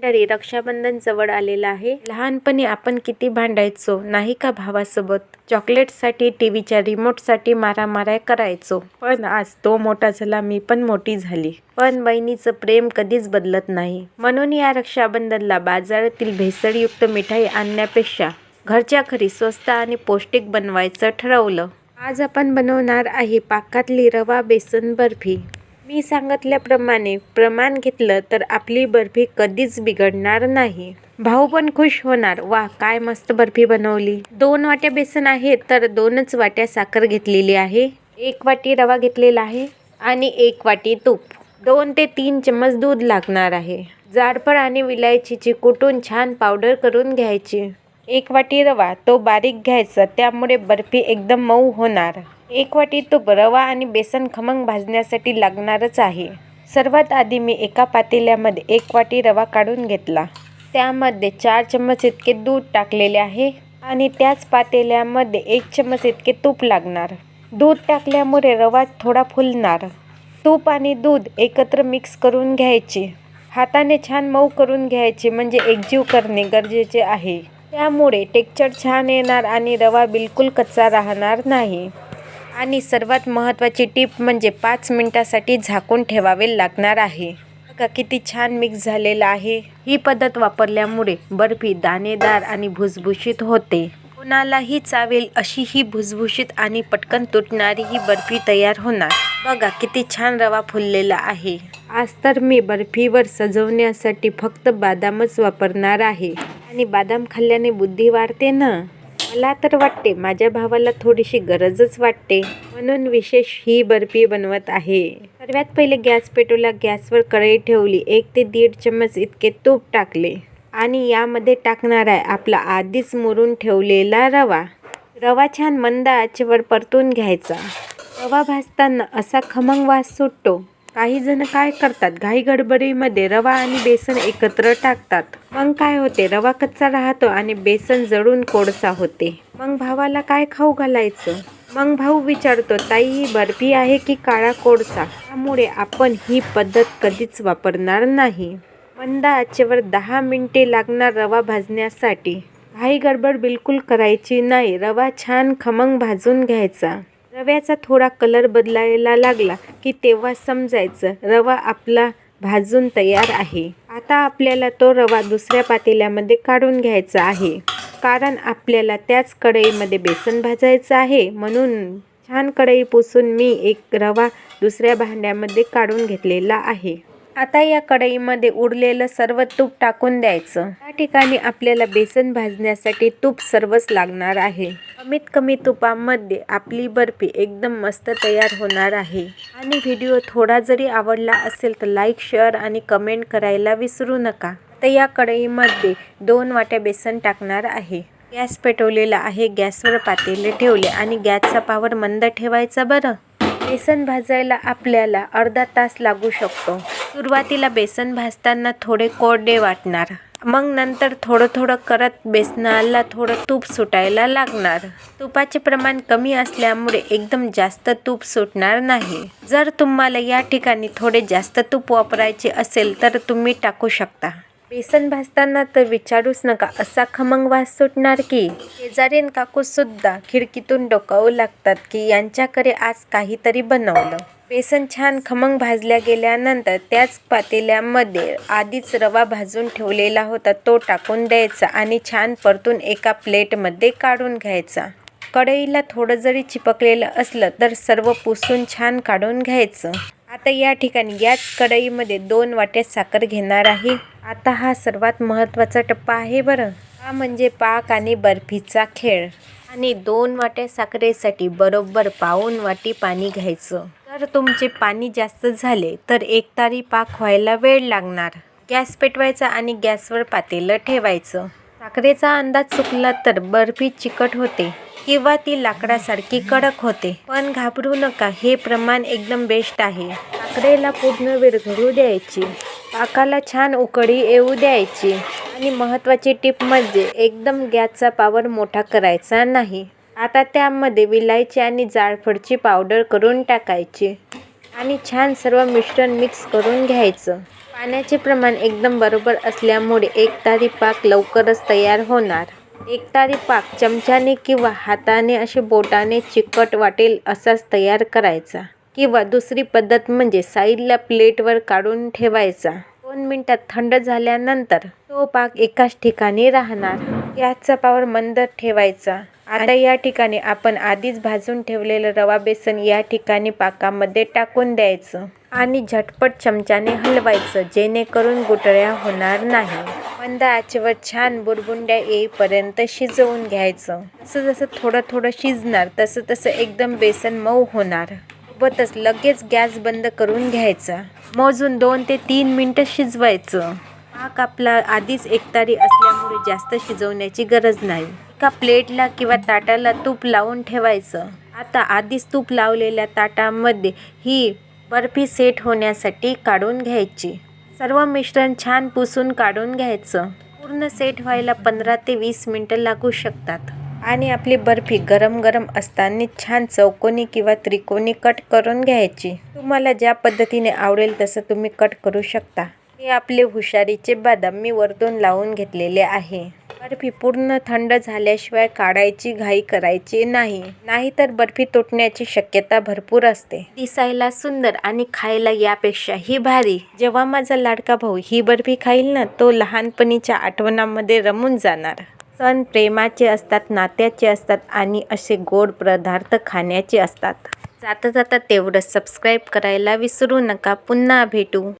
मंडळी, रक्षाबंधन जवळ आलेलं आहे. लहानपणी आपण किती भांडायचो नाही का भावासोबत. चॉकलेटसाठी, टीव्हीच्या रिमोटसाठी मारामाऱ्या करायचो. पण आज तो मोठा झाला, मी पण मोठी झाली. पण बहिणीचं प्रेम कधीच बदलत नाही. म्हणून या रक्षाबंधनला बाजारातील भेसळयुक्त मिठाई आणण्यापेक्षा घरच्या घरी स्वस्त आणि पौष्टिक बनवायचं ठरवलं. आज आपण बनवणार आहे पाकातली रवा बेसन बर्फी. मी सांगितल्याप्रमाणे प्रमाण घेतलं तर आपली बर्फी कधीच बिघडणार नाही. भाऊ पण खुश होणार. वा, काय मस्त बर्फी बनवली. 2 वाट्या बेसन आहे तर 2च वाट्या साखर घेतलेली आहे. 1 वाटी रवा घेतलेला आहे आणि 1 वाटी तूप. 2 ते 3 चम्मच दूध लागणार आहे. जायफळ आणि विलायचीची कुटून छान पावडर करून घ्यायची. 1 वाटी रवा, तो बारीक घ्यायचा, त्यामुळे बर्फी एकदम मऊ होणार. 1 वाटी तूप. रवा आणि बेसन खमंग भाजण्यासाठी लागणारच आहे. सर्वात आधी मी एका पातेल्यामध्ये 1 वाटी रवा काढून घेतला. त्यामध्ये 4 चम्मच इतके दूध टाकलेले आहे आणि त्याच पातेल्यामध्ये 1 चम्मच इतके तूप लागणार. दूध टाकल्यामुळे रवा थोडा फुलणार. तूप आणि दूध एकत्र मिक्स करून घ्यायचे. हाताने छान मऊ करून घ्यायचे, म्हणजे एकजीव करणे गरजेचे आहे. त्यामुळे टेक्स्चर छान येणार आणि रवा बिलकुल कच्चा राहणार नाही. आणि सर्वात महत्त्वाची टीप म्हणजे 5 मिनिटासाठी झाकून ठेवावे लागणार आहे. बघा किती छान मिक्स झालेलं आहे. ही पद्धत वापरल्यामुळे बर्फी दाणेदार आणि भुसभुशीत होते. कोणालाही चावेल अशी ही भुसभुशीत आणि पटकन तुटणारी ही बर्फी तयार होणार. बघा किती छान रवा फुललेला आहे. आज तर मी बर्फीवर सजवण्यासाठी फक्त बदामच वापरणार आहे. आणि बदाम खाल्ल्याने बुद्धी वाढते ना. मला तर वाटते माझ्या भावाला थोडीशी गरजच वाटते, म्हणून विशेष ही बर्फी बनवत आहे. सर्वात पहिले गॅस पेटवला. गॅसवर कढई ठेवली. 1 ते 1.5 चम्मच इतके तूप टाकले आणि यामध्ये टाकणार आहे आपला आधीच मुरून ठेवलेला रवा. रवा छान मंद आचेवर परतून घ्यायचा. रवा भाजताना असा खमंग वास सुटतो. काही जण काय करतात, घाई गडबडीमध्ये रवा आणि बेसन एकत्र टाकतात. मग काय होते, रवा कच्चा राहतो आणि बेसन जळून कोळसा होते. मग भावाला काय खाऊ घालायचं. मग भाऊ विचारतो, ताई ही बर्फी आहे की काळा कोळसा. त्यामुळे आपण ही पद्धत कधीच वापरणार नाही. मंद आचेवर 10 मिनिटे लागणार रवा भाजण्यासाठी. घाई गडबड बिलकुल करायची नाही. रवा छान खमंग भाजून घ्यायचा. रव्याचा थोडा कलर बदलायला लागला की तेव्हा समजायचं रवा आपला भाजून तयार आहे. आता आपल्याला तो रवा दुसऱ्या पातेल्यामध्ये काढून घ्यायचा आहे, कारण आपल्याला त्याच कढईमध्ये बेसन भाजायचं आहे. म्हणून छान कढई पुसून मी एक रवा दुसऱ्या भांड्यामध्ये काढून घेतलेला आहे. आता या कढईमध्ये उरलेलं सर्व तूप टाकून द्यायचं. या ठिकाणी आपल्याला बेसन भाजण्यासाठी तूप सर्वच लागणार आहे. कमीत कमी तुपामध्ये आपली बर्फी एकदम मस्त तयार होणार आहे. आणि व्हिडिओ थोडा जरी आवडला असेल तर लाईक, शेअर आणि कमेंट करायला विसरू नका. तर या कढईमध्ये 2 वाट्या बेसन टाकणार आहे. गॅस पेटवलेला आहे. गॅसवर पातेले ठेवले आणि गॅसचा पॉवर मंद ठेवायचा बरं. बेसन भाजायला आपल्याला अर्धा तास लागू शकतो. सुरुवातीला बेसन भाजताना थोडे कोरडे वाटणार, मग नंतर थोडं थोडं करत बेसनाला थोडं तूप सुटायला लागणार. तुपाचे प्रमाण कमी असल्यामुळे एकदम जास्त तूप सुटणार नाही. जर तुम्हाला या ठिकाणी थोडे जास्त तूप वापरायचे असेल तर तुम्ही टाकू शकता. बेसन भाजताना तर विचारूच नका, असा खमंग वास सुटणार की शेजारीन काकूसुद्धा खिडकीतून डोकावू लागतात की यांच्याकडे आज काहीतरी बनवलं. बेसन छान खमंग भाजल्या गेल्यानंतर त्याच पातेल्यामध्ये आधीच रवा भाजून ठेवलेला होता तो टाकून द्यायचा आणि छान परतून एका प्लेटमध्ये काढून घ्यायचा. कढईला थोडं जरी चिपकलेलं असलं तर सर्व पुसून छान काढून घ्यायचं. आता या ठिकाणी याच कढईमध्ये 2 वाट्या साखर घेणार आहे. आता हा सर्वात महत्त्वाचा टप्पा आहे बरं. हा म्हणजे पाक आणि बर्फीचा खेळ. आणि 2 वाट्या साखरेसाठी बरोबर पाऊण वाटी पाणी घ्यायचं. जर तुमचे पाणी जास्त झाले तर 1 तारी पाक व्हायला वेळ लागणार. गॅस पेटवायचा आणि गॅसवर पातेलं ठेवायचं. साखरेचा अंदाज चुकला तर बर्फी चिकट होते किंवा ती लाकडासारखी कडक होते. पण घाबरू नका, हे प्रमाण एकदम बेस्ट आहे. साखरेला पूर्ण विरघळू द्यायची. पाकाला छान उकळी येऊ द्यायची. आणि महत्त्वाची टीप म्हणजे एकदम गॅसचा पॉवर मोठा करायचा नाही. आता त्यामध्ये विलायची आणि जायफळची पावडर करून टाकायची आणि छान सर्व मिश्रण मिक्स करून घ्यायचं. पाण्याचे प्रमाण एकदम बरोबर असल्यामुळे एकतारी पाक लवकरच तयार होणार. एकतारी पाक चमच्याने किंवा हाताने असे बोटाने चिकट वाटेल असाच तयार करायचा. किंवा दुसरी पद्धत म्हणजे साईडला प्लेटवर काढून ठेवायचा. 2 मिनिटात थंड झाल्यानंतर तो पाक एकाच ठिकाणी राहणार. गॅसचा पॉवर मंद ठेवायचा. आता या ठिकाणी आपण आधीच भाजून ठेवलेलं रवा बेसन या ठिकाणी पाकामध्ये टाकून द्यायचं आणि झटपट चमच्याने हलवायचं, जेणेकरून गुठळ्या होणार नाही. मंद आचेवर छान बुडबुंड्या येईपर्यंत शिजवून घ्यायचं. जसं जसं थोडं थोडं शिजणार तसं तसं एकदम बेसन मऊ होणार. सोबतच लगेच गॅस बंद करून घ्यायचा. मोजून 2 ते 3 मिनिटं शिजवायचं. पाक आपला आधीच एकतारी असल्यामुळे जास्त शिजवण्याची गरज नाही. एका प्लेटला किंवा ताटाला तूप लावून ठेवायचं. आता आधीच तूप लावलेल्या ताटामध्ये ही बर्फी सेट होण्यासाठी काढून घ्यायची. सर्व मिश्रण छान पुसून काढून घ्यायचं. पूर्ण सेट व्हायला 15 ते 20 मिनिटं लागू शकतात. आणि आपली बर्फी गरम गरम असताना छान चौकोनी किंवा त्रिकोणी कट करून घ्यायची. तुम्हाला ज्या पद्धतीने आवडेल तसं तुम्ही कट करू शकता. हे आपले हुशारीचे बदाम मी वरतून लावून घेतलेले आहे. बर्फी पूर्ण थंड झाल्याशिवाय काढायची घाई करायची नाही, नाहीतर बर्फी तुटण्याची शक्यता भरपूर असते. दिसायला सुंदर आणि खायला यापेक्षाही भारी. जेव्हा माझा लाडका भाऊ ही बर्फी खाईल ना, तो लहानपणीच्या आठवणांमध्ये रमून जाणार. सण प्रेमाचे असतात, नात्याचे असतात आणि असे गोड पदार्थ खाण्याचे असतात. जाता जाता तेवढं सबस्क्राईब करायला विसरू नका. पुन्हा भेटू.